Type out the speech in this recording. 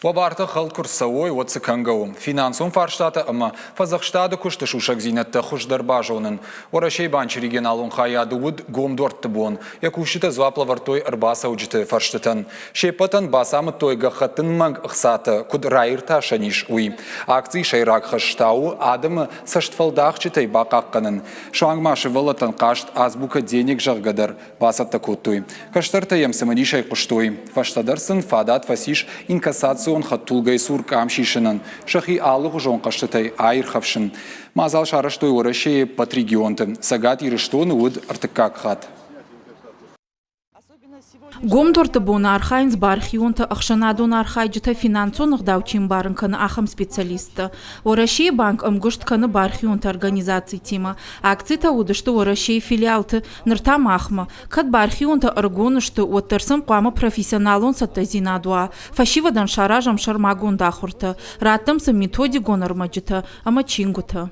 Вабарты хал курсовой отцы кангау. Финансовым фарштаты ама фазахштады кушты шушак зинетті хушдар бажуның. Орашей банчы регионалун хаяды уд гомдорт тыбуын. Якушыты зваплавар той арбаса уджыты фарштытын. Шейпытын басамы тойга хатын манг ұқсаты куд райырта шаниш уй. Акции шайрак хаштау адымы саштфалдахчытай бақаққанын. Шуангмашы вылытын қашт азбука денег жағгадар басатты куттуй. Каштарты емсімыни шай құштуй. Фаштадарсын фадат фасиш инкассацию он хаттулгай сур камшишинан, шахи алых жон каштатай айр хавшин. Мазал шараштой орашей под регионты, сагат ирыштоны уд артыкак хат. Гомдорты буна архайнс бархионта ахшанадон архайджита финансонных даучин барынканы ахам специалисты. Орашей банк амгуштканы бархионта организации тима. Акцита удышты орашей филиалты ныртам ахма. Кад бархионта аргонышты оттырсын қамы профессионалон саттазинадуа. Фашивадан шаражам шармагон дахурты. Раттымсы методикон армаджита амачингута.